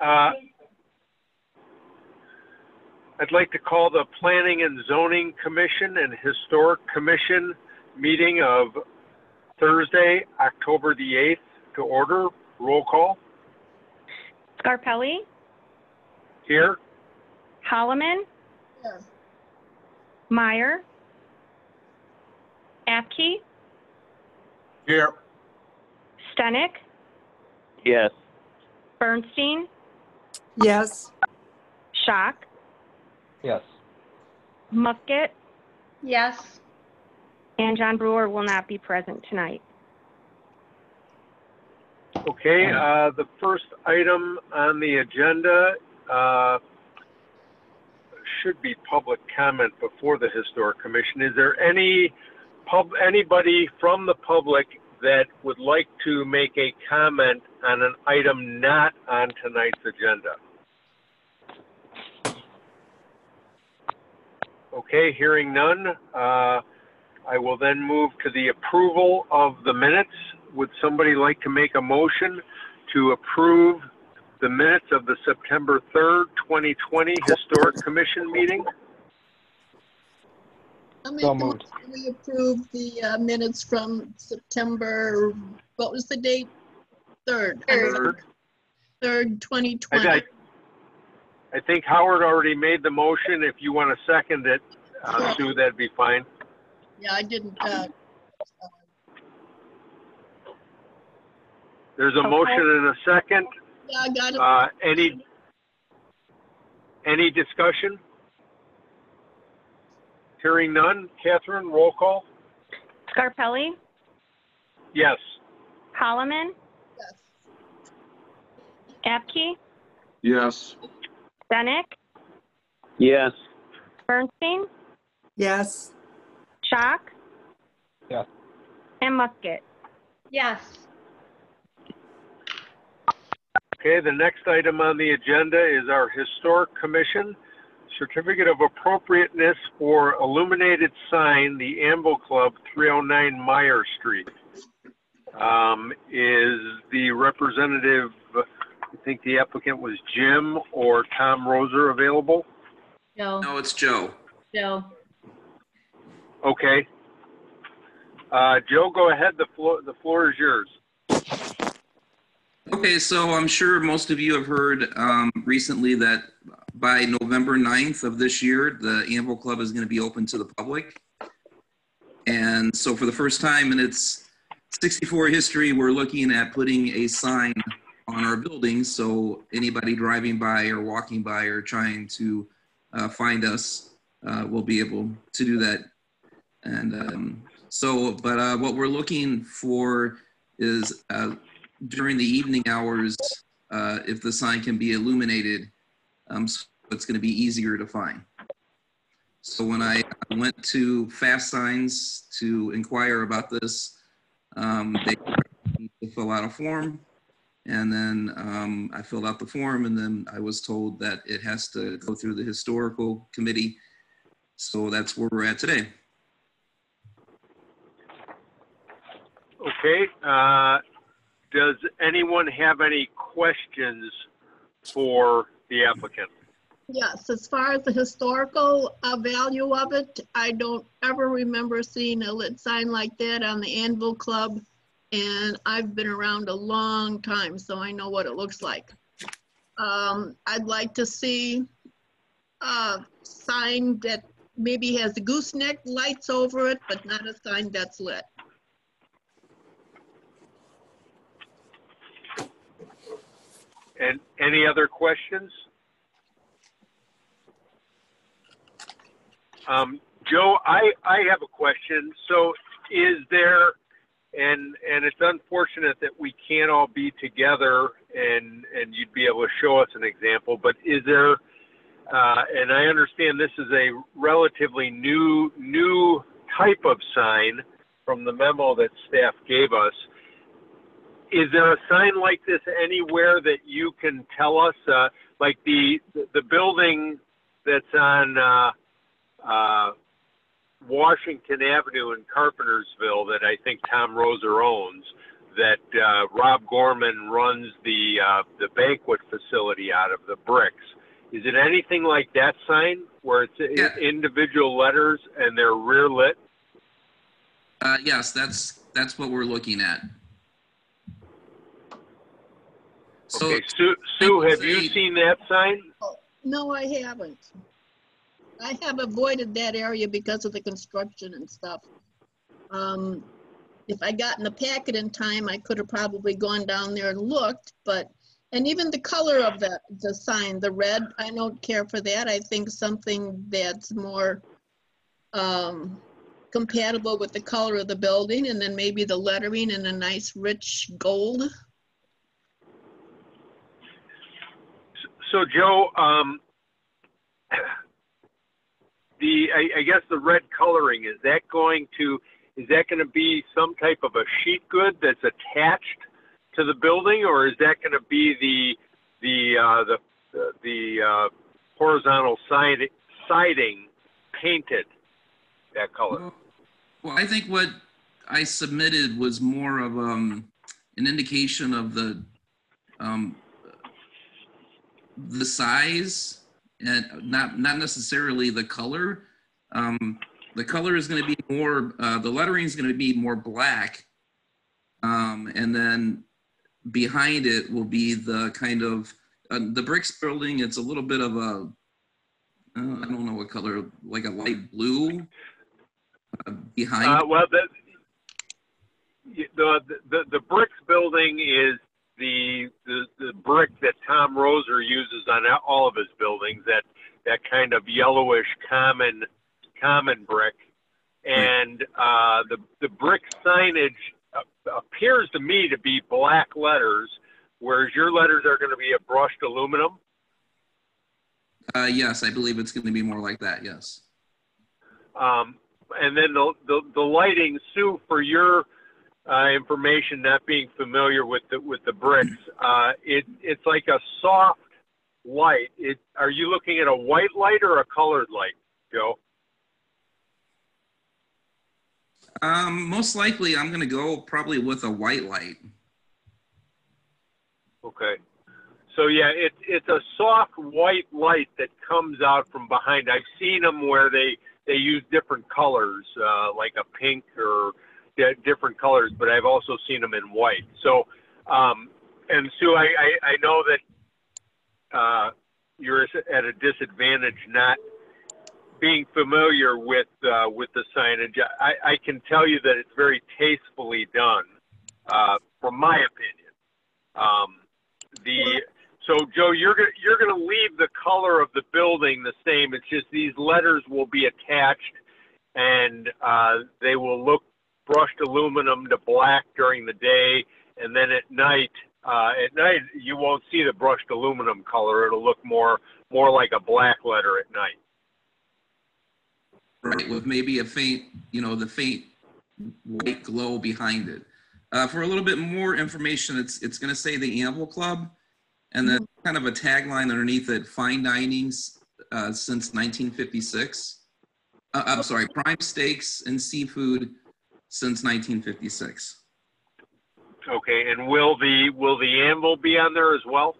I'd like to call the Planning and Zoning Commission and Historic Commission meeting of Thursday, October the 8th to order. Roll call. Scarpelli? Here. Holloman? Here. Meyer? Apke? Here. Stenick? Yes. Bernstein? Yes. Schock? Yes. Musket? Yes. And John Brewer will not be present tonight. Okay, the first item on the agenda should be public comment before the Historic Commission. Is there anybody from the public that would like to make a comment on an item not on tonight's agenda? Okay, hearing none, I will then move to the approval of the minutes. Would somebody like to make a motion to approve the minutes of the September 3rd, 2020 Historic Commission meeting? I'll make the motion. We approve the minutes from September, what was the date? 3rd. 3rd, 2020. I think Howard already made the motion. If you want to second it, Sue, that'd be fine. Yeah, I didn't. There's a motion and a second. Yeah, I got it. Any discussion? Hearing none. Catherine, roll call. Scarpelli? Yes. Holloman? Yes. Apke? Yes. Stenick? Yes. Bernstein? Yes. Schock? Yes. And Musket? Yes. Okay, the next item on the agenda is our Historic Commission Certificate of Appropriateness for Illuminated Sign, the Amble Club, 309 Meyer Street. Is the representative, I think the applicant was Jim or Tom Roser, available? Joe. No, it's Joe. Joe. Okay. Joe, go ahead. The floor is yours. Okay, so I'm sure most of you have heard recently that by November 9th of this year, the Amble Club is going to be open to the public. And so for the first time in its 64 history, we're looking at putting a sign on our building so anybody driving by or walking by or trying to find us will be able to do that. And what we're looking for is during the evening hours, if the sign can be illuminated, so it's going to be easier to find. So when I went to Fast Signs to inquire about this, they required me to fill out a form, and then I filled out the form, and then I was told that it has to go through the historical committee. So that's where we're at today. Okay. Does anyone have any questions for the applicant? Yes, as far as the historical value of it, I don't ever remember seeing a lit sign like that on the Anvil Club. And I've been around a long time, so I know what it looks like. I'd like to see a sign that maybe has the gooseneck lights over it, but not a sign that's lit. And any other questions? Joe, I have a question. So is there, and it's unfortunate that we can't all be together and you'd be able to show us an example, but is there, and I understand this is a relatively new type of sign from the memo that staff gave us. Is there a sign like this anywhere that you can tell us, like the building that's on Washington Avenue in Carpentersville that I think Tom Roser owns? that Rob Gorman runs the banquet facility out of, the bricks. Is it anything like that sign where it's individual letters and they're rear lit? Yes, that's what we're looking at. So, okay, Sue, have you seen that sign? Oh, no, I haven't. I have avoided that area because of the construction and stuff. If I got in the packet in time, I could have probably gone down there and looked, and even the color of the sign, the red, I don't care for that. I think something that's more compatible with the color of the building, and then maybe the lettering in a nice rich gold. So Joe, I guess the red coloring, is that going to be some type of a sheet good that's attached to the building, or is that going to be the horizontal siding painted that color? Well, I think what I submitted was more of an indication of the size and not necessarily the color. The color is going to be more, the lettering is going to be more black. And then behind it will be the kind of, the bricks building, it's a little bit of a, I don't know what color, like a light blue behind. Well, the bricks building is the brick that Tom Roser uses on all of his buildings, that kind of yellowish common brick, and the brick signage appears to me to be black letters, whereas your letters are going to be a brushed aluminum. Yes, I believe it's going to be more like that. Yes. And then the lighting, Sue, for your information, not being familiar with the bricks, it's like a soft light. Are you looking at a white light or a colored light, Joe? Most likely, I'm going to go probably with a white light. Okay. So yeah, it's a soft white light that comes out from behind. I've seen them where they use different colors, like a pink or different colors, but I've also seen them in white. So, and Sue, I know that you're at a disadvantage not being familiar with the signage. I can tell you that it's very tastefully done, from my opinion. So Joe, you're gonna leave the color of the building the same. It's just these letters will be attached, and they will look brushed aluminum to black during the day, and then at night you won't see the brushed aluminum color. It'll look more like a black letter at night. Right, with maybe a faint, the faint white glow behind it. For a little bit more information, it's going to say the Amble Club, and then kind of a tagline underneath it: fine dining since 1956. I'm sorry, prime steaks and seafood since 1956. Okay, and will the Amble be on there as well?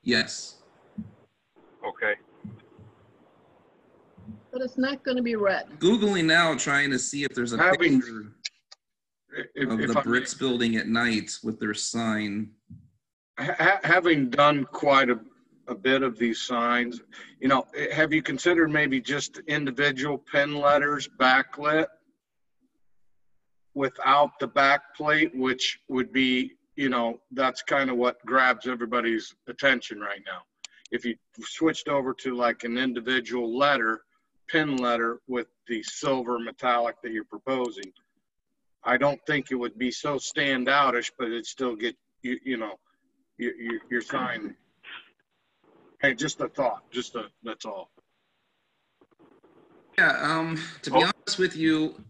Yes. Okay. But it's not going to be red. Googling now, trying to see if there's a picture of the bricks building at night with their sign. Having done quite a bit of these signs, have you considered maybe just individual pen letters backlit without the back plate, which would be, that's kind of what grabs everybody's attention right now. If you switched over to like an individual letter, pin letter with the silver metallic that you're proposing, I don't think it would be so standoutish, but it'd still get your sign. Hey, just a thought, that's all. Yeah, to be honest with you,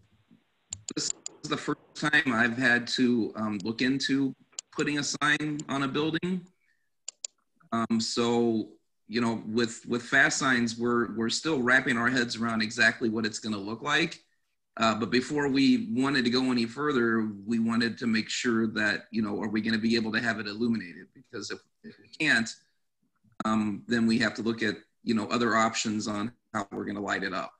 this is the first time I've had to look into putting a sign on a building. So, with fast signs, we're still wrapping our heads around exactly what it's going to look like. But before we wanted to go any further, we wanted to make sure that, you know, are we going to be able to have it illuminated? Because if we can't, then we have to look at, you know, other options on how we're going to light it up.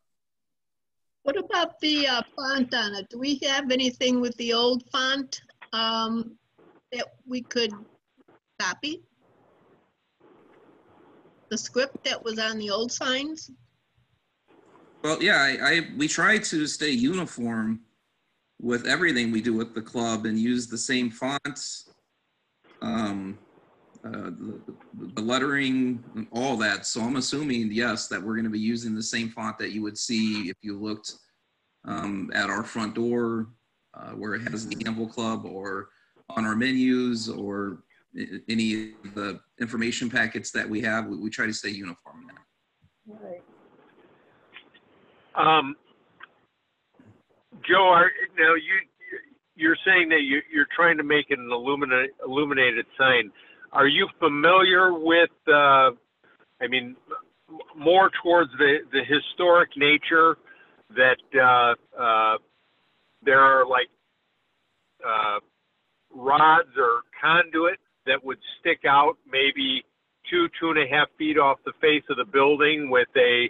What about the font on it? Do we have anything with the old font that we could copy? The script that was on the old signs? Well, yeah, we try to stay uniform with everything we do with the club and use the same fonts, the lettering, and all that. So I'm assuming, yes, that we're going to be using the same font that you would see if you looked at our front door where it has the Amble Club, or on our menus, or any of the information packets that we have. We try to stay uniform there. Right. Joe, now you're saying that you're trying to make an illuminated sign. Are you familiar with, I mean, more towards the historic nature that there are like rods or conduit that would stick out maybe 2.5 feet off the face of the building with a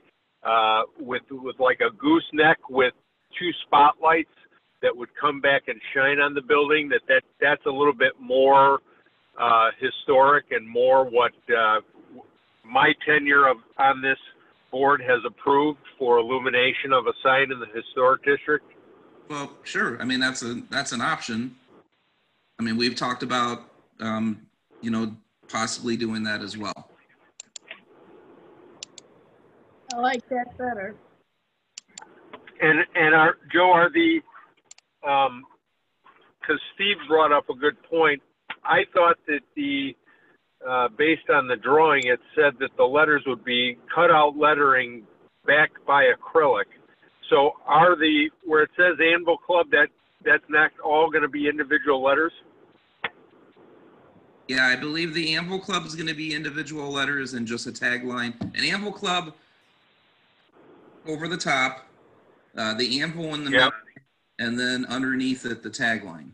with like a gooseneck with 2 spotlights that would come back and shine on the building? That's a little bit more historic and more what my tenure on this board has approved for illumination of a sign in the historic district. Well, sure. I mean, that's an option. I mean, we've talked about you know, possibly doing that as well. I like that better. And Joe, are the, because Steve brought up a good point, I thought that the, based on the drawing, it said that the letters would be cut out lettering backed by acrylic. So are where it says Amble Club, that's not all going to be individual letters? Yeah, I believe the Amble Club is going to be individual letters and just a tagline. An Amble Club over the top, the Amble in the middle, and then underneath it, the tagline.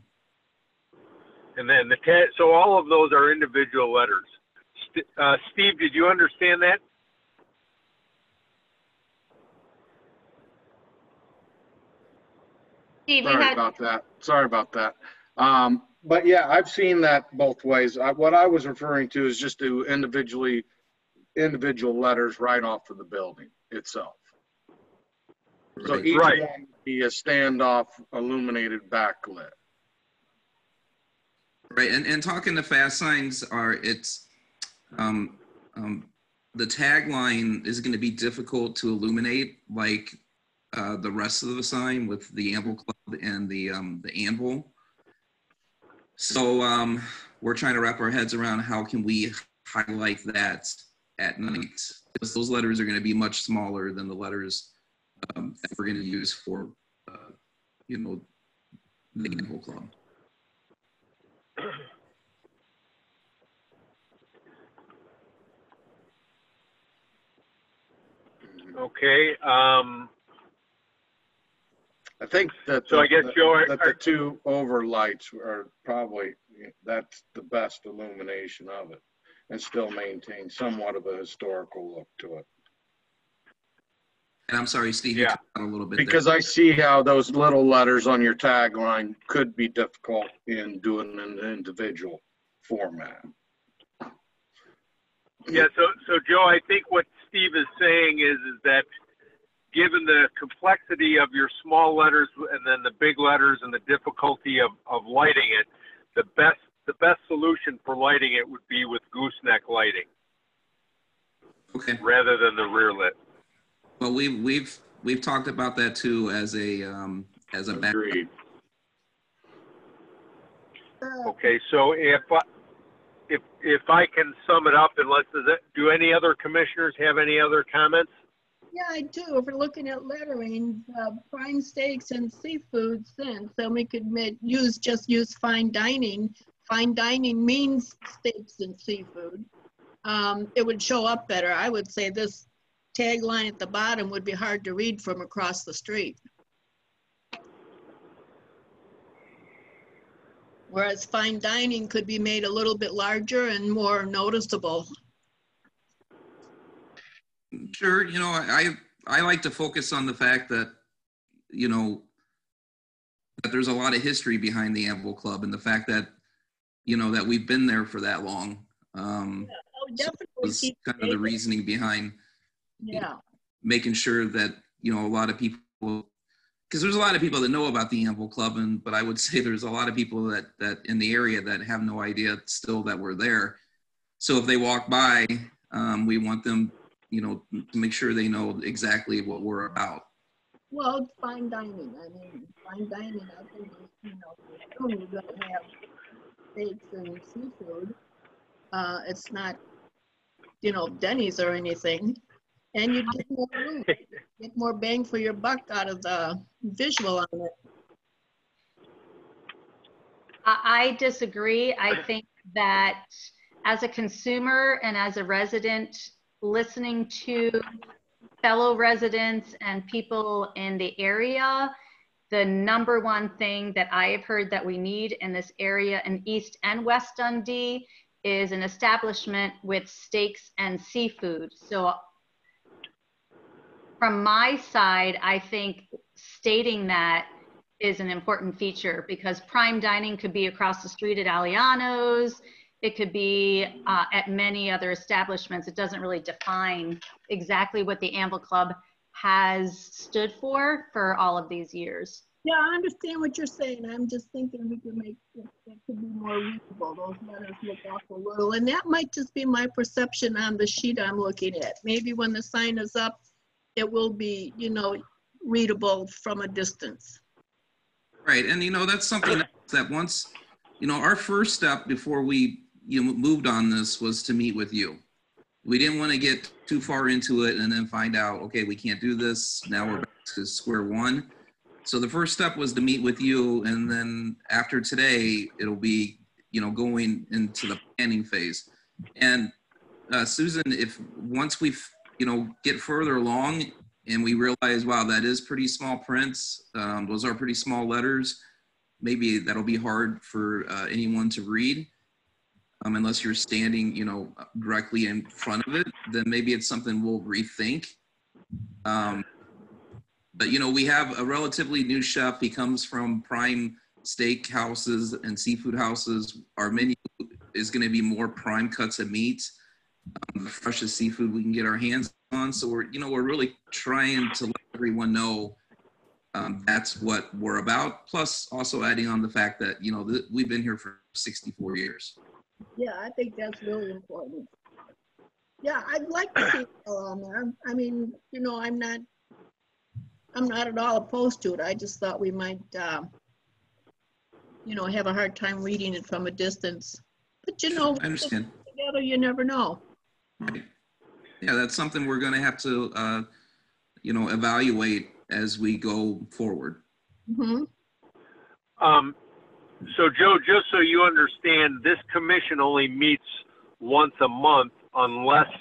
And then so all of those are individual letters. Steve, did you understand that? Steve, Sorry about that. But yeah, I've seen that both ways. What I was referring to is just to individual letters right off of the building itself. Right. So each one would be a standoff illuminated backlit. Right, and talking to fast signs, it's the tagline is going to be difficult to illuminate like the rest of the sign with the Amble Club and the Amble. So we're trying to wrap our heads around how can we highlight that at night, because those letters are going to be much smaller than the letters that we're going to use for you know, the Amble Club. Okay. I think that so. I guess Joe, the 2 overlights are probably, that's the best illumination of it, and still maintain somewhat of a historical look to it. And I'm sorry, Steve, you cut out a little bit because there. I see how those little letters on your tagline could be difficult in doing an individual format. Yeah, so Joe, I think what Steve is saying is that given the complexity of your small letters and then the big letters and the difficulty of lighting it, the best solution for lighting it would be with gooseneck lighting. Okay. Rather than the rear lit. Well, we've talked about that too as a Agreed. Okay, so if I can sum it up, do any other commissioners have any other comments? Yeah, I do. If we're looking at lettering, fine steaks and seafood, then we could just use fine dining. Fine dining means steaks and seafood. It would show up better. I would say this tagline at the bottom would be hard to read from across the street. Whereas fine dining could be made a little bit larger and more noticeable. Sure, you know, I like to focus on the fact that, you know, that there's a lot of history behind the Amble Club, and the fact that, you know, that we've been there for that long. So was kind of the reasoning behind making sure that, you know, a lot of people, because there's a lot of people that know about the Amble Club, but I would say there's a lot of people that in the area that have no idea still that we're there. So if they walk by, we want them, you know, to make sure they know exactly what we're about. Well, it's fine dining. I mean, fine dining, I think, you know, you're going to have steaks and seafood. It's not, you know, Denny's or anything. And you get more room, get more bang for your buck out of the visual on it. I disagree. I think that as a consumer and as a resident, listening to fellow residents and people in the area, the number one thing that I have heard that we need in this area in East and West Dundee is an establishment with steaks and seafood. So from my side, I think stating that is an important feature, because prime dining could be across the street at Aliano's. It could be at many other establishments. It doesn't really define exactly what the Amble Club has stood for all of these years. Yeah, I understand what you're saying. I'm just thinking we could make it could be more readable. Those letters look awful little, and that might just be my perception on the sheet I'm looking at. Maybe when the sign is up, it will be, you know, readable from a distance. Right, and you know, that's something that once, you know, our first step before we moved on this was to meet with you. We didn't want to get too far into it and then find out, okay, we can't do this. Now we're back to square one. So the first step was to meet with you, and then after today, it'll be, you know, going into the planning phase. And Susan, if once we, you know, get further along and we realize, wow, that is pretty small prints, those are pretty small letters, maybe that'll be hard for anyone to read. Unless you're standing, you know, directly in front of it, then maybe it's something we'll rethink. But, you know, we have a relatively new chef. He comes from prime steak houses and seafood houses. Our menu is going to be more prime cuts of meat, the freshest seafood we can get our hands on. So we're, you know, we're really trying to let everyone know that's what we're about. Plus also adding on the fact that, you know, we've been here for 64 years. Yeah, I think that's really important. Yeah, I'd like to see it all on there. I mean, you know, I'm not at all opposed to it. I just thought we might, you know, have a hard time reading it from a distance. But, you know, I understand. Together, you never know. Right. Yeah, that's something we're going to have to, you know, evaluate as we go forward. Mm-hmm. So Joe, just so you understand, this commission only meets once a month unless,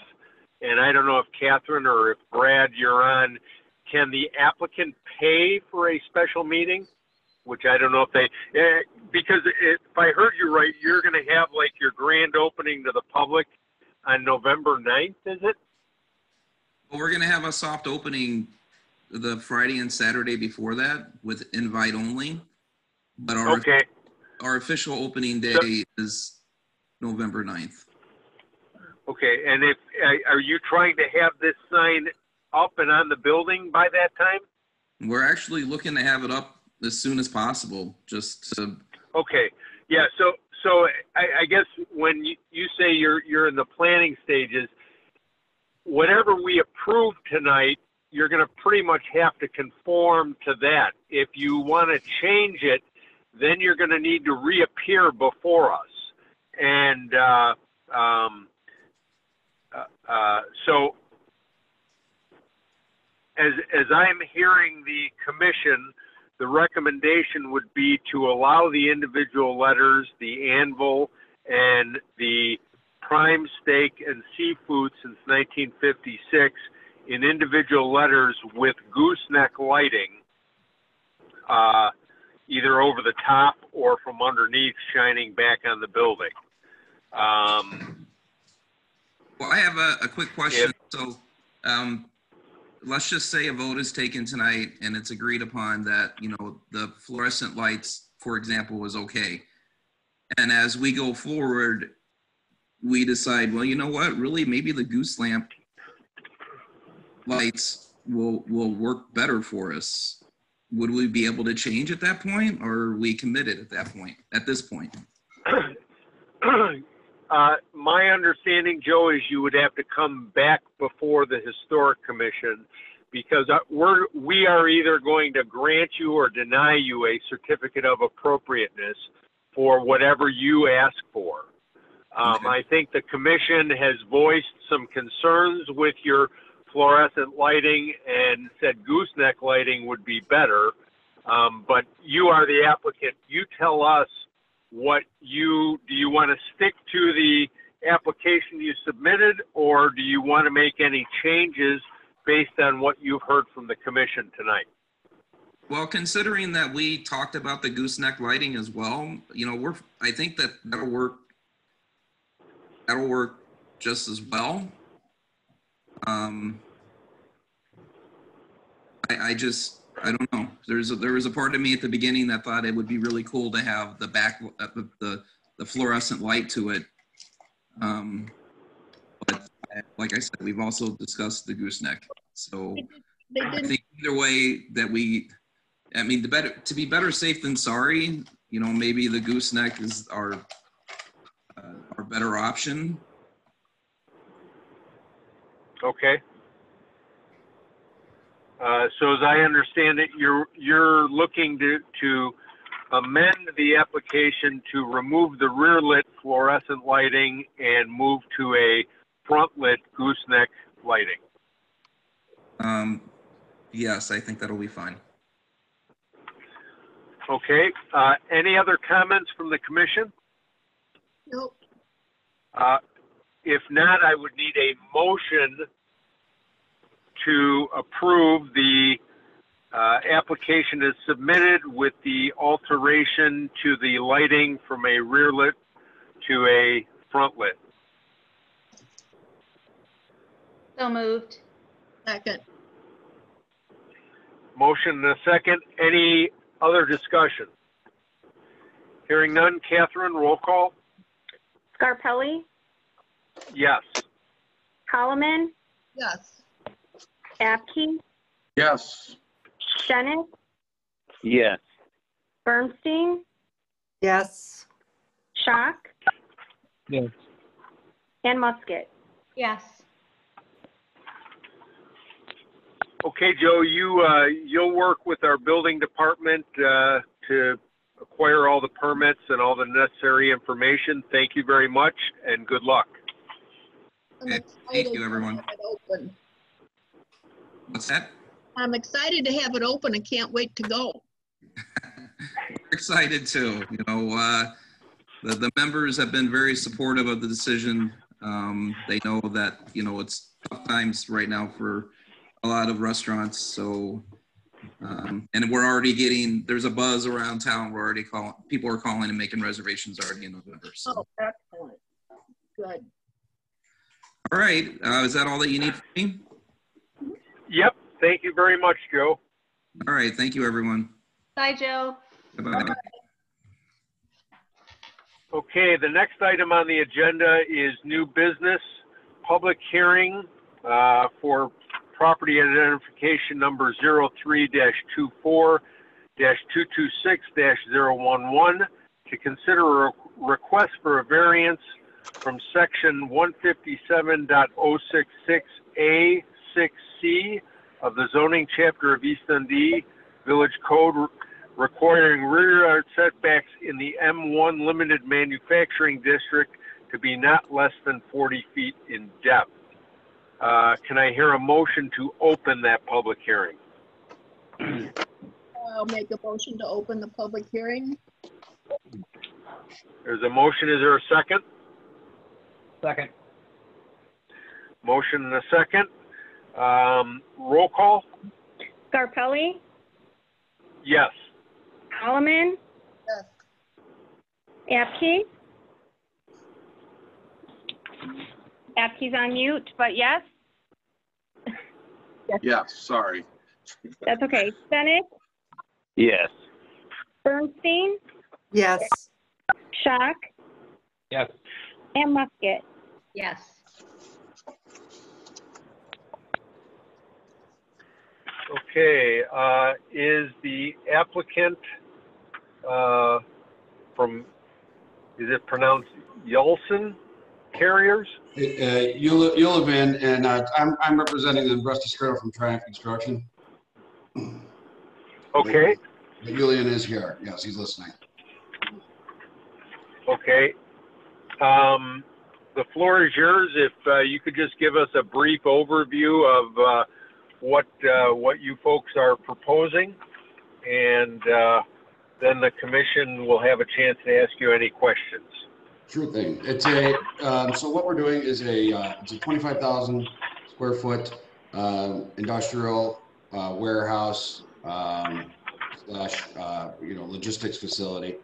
and I don't know if Catherine or if Brad, you're on, can the applicant pay for a special meeting? Which I don't know if they, because if I heard you right, you're going to have like your grand opening to the public on November 9th, is it? Well, we're going to have a soft opening the Friday and Saturday before that with invite only. But our official opening day is November 9th. Okay, and if are you trying to have this sign up and on the building by that time? We're actually looking to have it up as soon as possible. Just to... Okay, yeah. So I guess when you say you're in the planning stages, whatever we approve tonight, you're going to pretty much have to conform to that. If you want to change it, then you're going to need to reappear before us. And so as I'm hearing the commission, the recommendation would be to allow the individual letters, the Anvil and the prime steak and seafood since 1956 in individual letters with gooseneck lighting. either over the top or from underneath shining back on the building. Well, I have a quick question. So let's just say a vote is taken tonight and it's agreed upon that, you know, the fluorescent lights, for example, is okay. And as we go forward, we decide, well, you know what, really, maybe the goose lamp lights will work better for us. Would we be able to change at that point, or are we committed at that point, at this point? My understanding, Joe, is you would have to come back before the Historic Commission, because we are either going to grant you or deny you a certificate of appropriateness for whatever you ask for. Okay. I think the commission has voiced some concerns with your fluorescent lighting and said gooseneck lighting would be better. But you are the applicant. You tell us do you want to stick to the application you submitted, or do you want to make any changes based on what you've heard from the commission tonight? Well, considering that we talked about the gooseneck lighting as well, you know, I think that that'll work just as well. I don't know. There was a part of me at the beginning that thought it would be really cool to have the the fluorescent light to it. But like I said, we've also discussed the gooseneck. So I think either way that to be better safe than sorry, you know, maybe the gooseneck is our better option. Okay. So as I understand it, you're looking to amend the application to remove the rear lit fluorescent lighting and move to a front lit gooseneck lighting. Yes, I think that'll be fine. Okay. Any other comments from the commission? Nope. If not, I would need a motion to approve the application as submitted with the alteration to the lighting from a rear lit to a front lit. So moved. Second. Motion and a second. Any other discussion? Hearing none. Catherine, roll call. Scarpelli, Yes. Holloman, Yes. Abke, Yes. Shenick, Yes. Bernstein, Yes. Schock, Yes. and Musket. Yes. Okay, Joe, you'll work with our building department to acquire all the permits and all the necessary information. Thank you very much, and good luck. Okay. Thank you, everyone. What's that? I'm excited to have it open and can't wait to go. We're excited too. You know, the members have been very supportive of the decision. They know that, you know, it's tough times right now for a lot of restaurants. So, and we're already there's a buzz around town. We're already people are calling and making reservations already in November. So. Oh, excellent. Good. All right. Is that all that you need from me? Yep. Thank you very much, Joe. All right. Thank you, everyone. Bye, Joe. Bye-bye. Okay, the next item on the agenda is new business, public hearing for property identification number 03-24-226-011 to consider a request for a variance from section 157.066A6C of the zoning chapter of East Dundee Village Code requiring rear yard setbacks in the M1 limited manufacturing district to be not less than 40 feet in depth. Can I hear a motion to open that public hearing? I'll make a motion to open the public hearing. There's a motion. Is there a second? Second. Motion and a second. Roll call? Scarpelli, Yes. Solomon, Yes. Apke. Apke's on mute, but yes. Yes, sorry. That's okay. Stenick, Yes. Bernstein, Yes. Schock, Yes. and Musket. Yes. Okay, is the applicant is it pronounced Yulson Carriers? Ulivan, and I'm representing the Rusty Skirtle from Triumph Construction. Okay, But Julian is here. Yes, he's listening. okay. The floor is yours. If you could just give us a brief overview of what you folks are proposing, and then the commission will have a chance to ask you any questions. Sure thing. It's so what we're doing is it's a 25,000 square foot industrial warehouse slash logistics facility,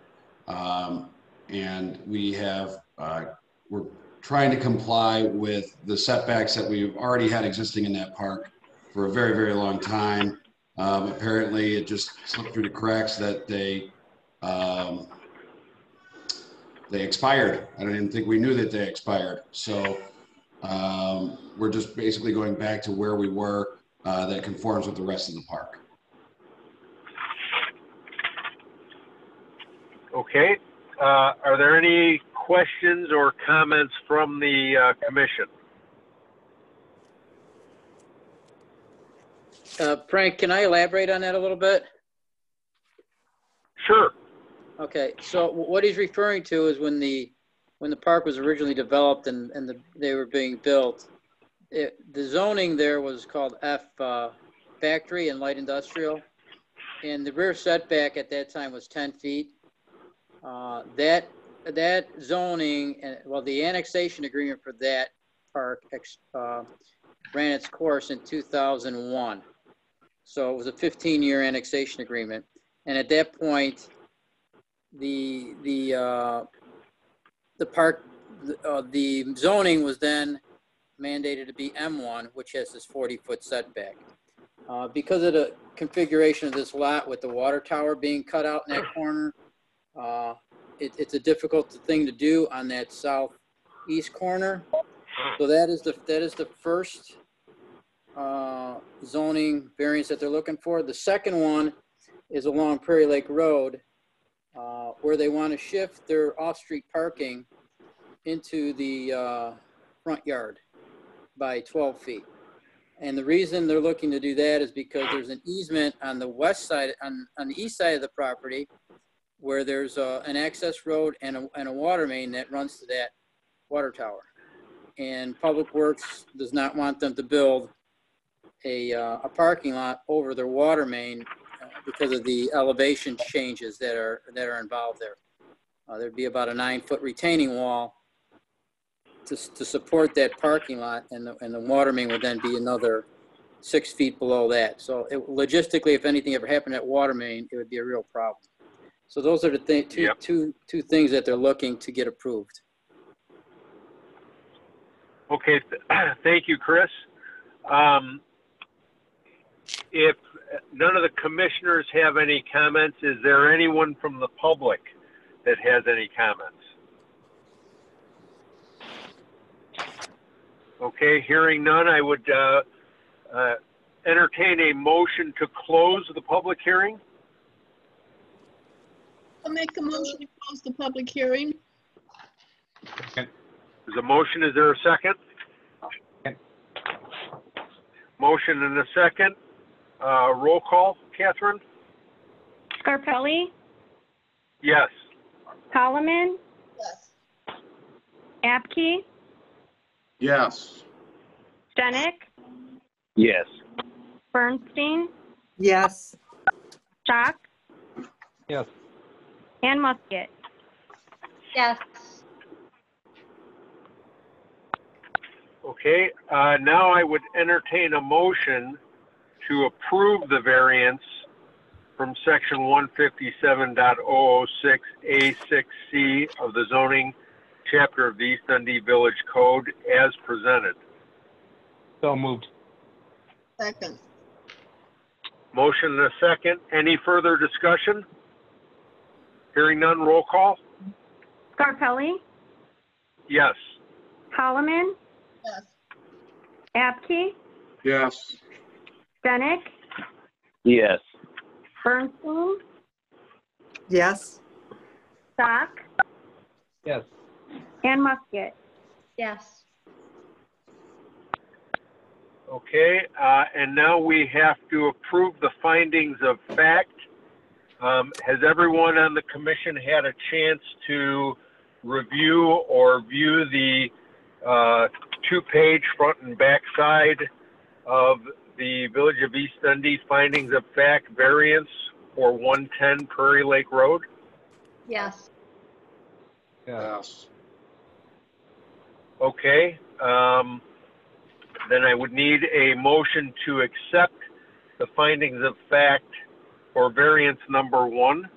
and we're trying to comply with the setbacks that we've already had existing in that park for a very, very long time. Apparently, it just slipped through the cracks that they expired. I don't even think we knew that they expired. So we're just basically going back to where we were that conforms with the rest of the park. Okay. Are there any questions or comments from the commission? Frank, can I elaborate on that a little bit? Sure. Okay, so what he's referring to is when the park was originally developed and they were being built, the zoning there was called F factory and light industrial, and the rear setback at that time was 10 feet. That zoning, well, the annexation agreement for that park ran its course in 2001. So it was a 15-year annexation agreement, and at that point, the zoning was then mandated to be M1, which has this 40-foot setback. Because of the configuration of this lot with the water tower being cut out in that corner, it's a difficult thing to do on that southeast corner. So that is the first zoning variance that they're looking for. The second one is along Prairie Lake Road, where they want to shift their off-street parking into the front yard by 12 feet. And the reason they're looking to do that is because there's an easement on the west side, on the east side of the property, where there's an access road and a water main that runs to that water tower. And Public Works does not want them to build a parking lot over their water main because of the elevation changes that are involved there. There'd be about a 9-foot retaining wall to support that parking lot, and the water main would then be another 6 feet below that. So logistically, if anything ever happened at water main, it would be a real problem. So those are the two things that they're looking to get approved. Okay, thank you, Chris. If none of the commissioners have any comments, is there anyone from the public that has any comments? Okay, hearing none, I would entertain a motion to close the public hearing. I'll make a motion to close the public hearing. There's a motion. Is there a second? Second. Motion and a second. Roll call, Catherine? Scarpelli, Yes. Solomon, Yes. Apke, Yes. Stenick, Yes. Bernstein, Yes. Schock, Yes. and Musket. Yes. Okay, now I would entertain a motion to approve the variance from section 157.006A6C of the zoning chapter of the East Dundee Village Code as presented. So moved. Second. Motion and a second. Any further discussion? Hearing none, roll call. Scarpelli, Yes. Holloman, Yes. Apke, Yes. Stenick, Yes. Bernstein, Yes. Stock, Yes. and Musket. Yes. Okay, and now we have to approve the findings of fact. Has everyone on the commission had a chance to review or view the two-page front and back side of the Village of East Dundee findings of fact variance for 110 Prairie Lake Road? Yes. Yes. Okay, then I would need a motion to accept the findings of fact for variance number 1.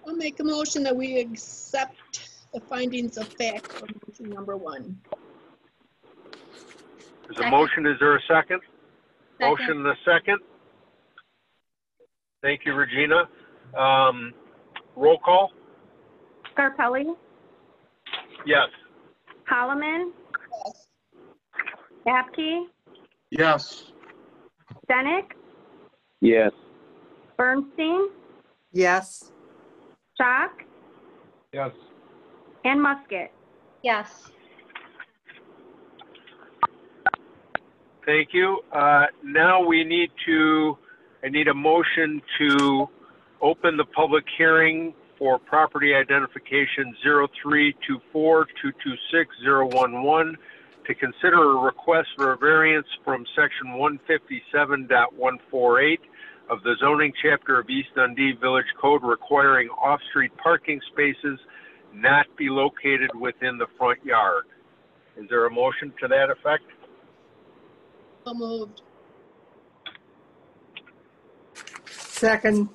I'll make a motion that we accept the findings of fact for motion number 1. There's a Second. motion, is there a second? Second. Motion and a second. Thank you, Regina. Roll call? Scarpelli, Yes. Holloman, Yes. Apke, Yes. Stenick, Yes. Bernstein, Yes. Stock, Yes. and Musket. Yes. Thank you. Now we need I need a motion to open the public hearing for property identification 0324226011 to consider a request for a variance from section 157.148 of the zoning chapter of East Dundee Village Code requiring off-street parking spaces not be located within the front yard. Is there a motion to that effect? So moved. Second.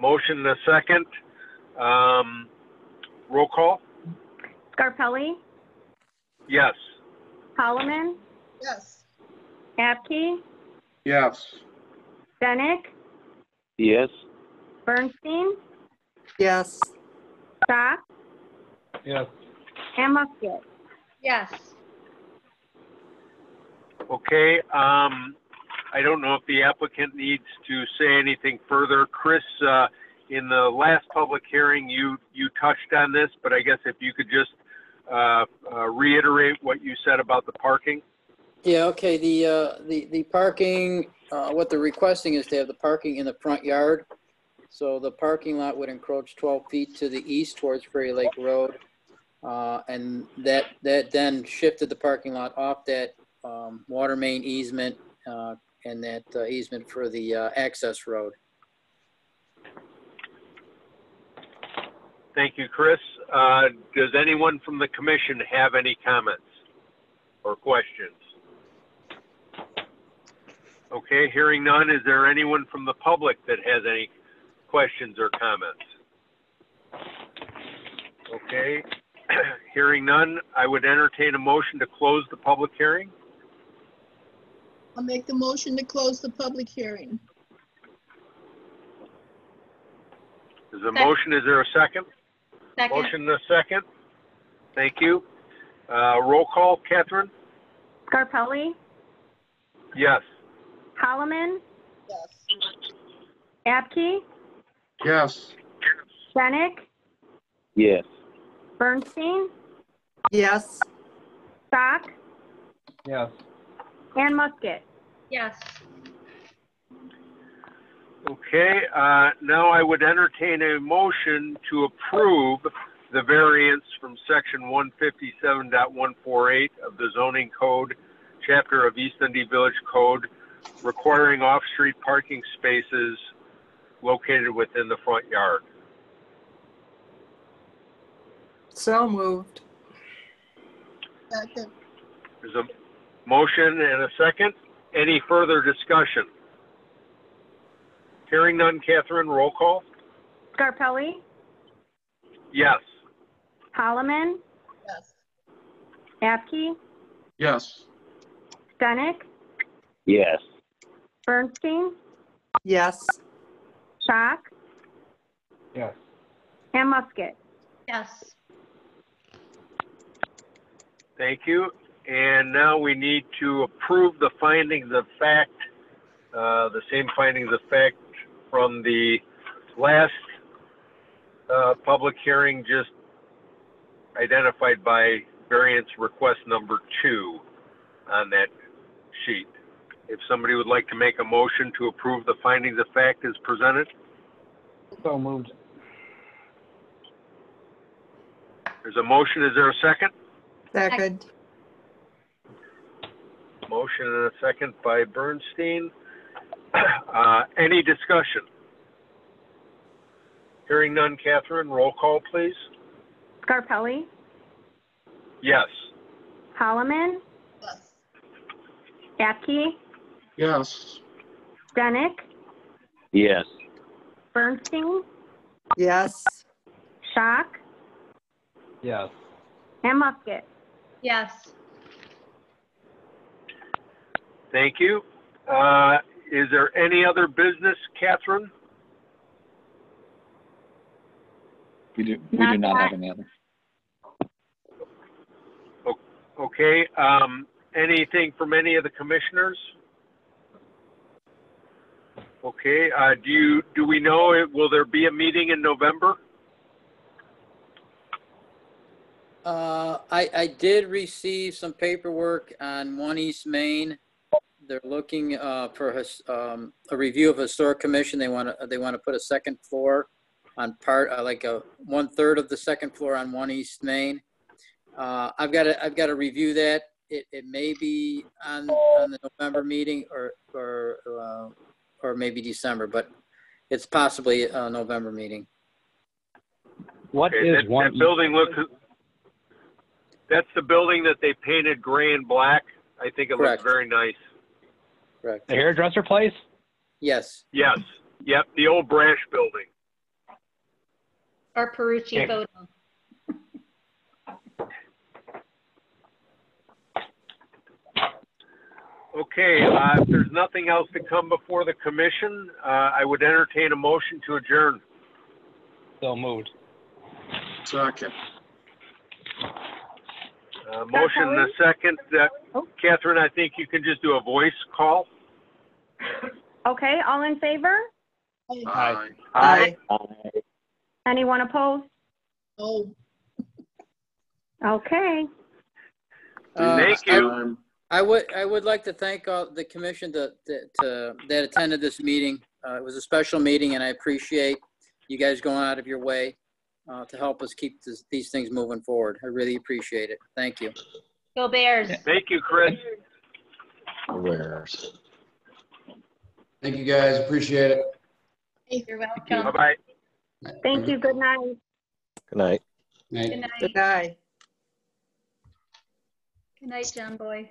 Motion and a second. Roll call? Scarpelli, Yes. Holloman, Yes. Apke, Yes. Stenick, Yes. Bernstein, Yes. Stock, Yes. and Musket. Yes. Okay. I don't know if the applicant needs to say anything further. Chris, in the last public hearing, you touched on this, but I guess if you could just reiterate what you said about the parking. Yeah, okay, the parking, what they're requesting is to have the parking in the front yard. So the parking lot would encroach 12 feet to the east towards Prairie Lake Road. And that then shifted the parking lot off that water main easement and that easement for the access road. Thank you, Chris. Does anyone from the commission have any comments or questions? Okay, hearing none, is there anyone from the public that has any questions or comments? Okay, hearing none, I would entertain a motion to close the public hearing. I'll make the motion to close the public hearing. There's a motion, is there a second? Second. Motion and a second. Thank you. Roll call, Catherine? Scarpelli, Yes. Holloman, Yes. Apke, Yes. Stenick, Yes. Bernstein, Yes. Stock, Yes. and Musket. Yes. Okay, now I would entertain a motion to approve the variance from section 157.148 of the zoning code, chapter of East Dundee Village Code, requiring off-street parking spaces located within the front yard. So moved. Second. There's a motion and a second. Any further discussion? Hearing none, Catherine, roll call. Scarpelli, Yes. Holloman, Yes. Apke, Yes. Stenick, Yes. Bernstein, Yes. Schock, Yes. and Musket. Yes. Thank you. And now we need to approve the findings of fact, the same findings of fact from the last public hearing, just identified by variance request number 2 on that sheet. If somebody would like to make a motion to approve the findings of fact as presented. So moved. There's a motion. Is there a second? Second. Motion and a second by Bernstein. Any discussion? Hearing none, Catherine, roll call, please. Scarpelli, Yes. Holloman, Yes. Apke, Yes. Stenick, Yes. Bernstein, Yes. Schock, Yes. and Musket. Yes. Thank you. Is there any other business, Catherine? We do Not not that. have any other. Okay. Anything from any of the commissioners? Okay. Do we know, will there be a meeting in November? I did receive some paperwork on 1 East Main. They're looking for a review of historic commission. They want to put a second floor on part, like a 1/3 of the second floor on 1 East Main. I've got to review that. It may be on the November meeting or maybe December, but it's possibly a November meeting. What Okay, is that, one? that building looks, that's the building that they painted gray and black. I think it Correct. looks very nice. Correct. The hairdresser place? Yes. Yes. Yep. The old Brash building. Or Perucci Okay. photo. Okay. If there's nothing else to come before the commission, I would entertain a motion to adjourn. So moved. Second. Motion and a second. Catherine, I think you can just do a voice call. Okay, all in favor? Aye. Aye. Anyone opposed? Oh, Okay. Thank you. I would like to thank all the commission that attended this meeting. It was a special meeting, and I appreciate you guys going out of your way to help us keep these things moving forward. I really appreciate it. Thank you. Go Bears. Thank you, Chris. Bears. Thank you, guys. Appreciate it. You're welcome. Bye-bye. Thank you. Good night. Good night. Night. Good night. Good night. Good night, John Boy.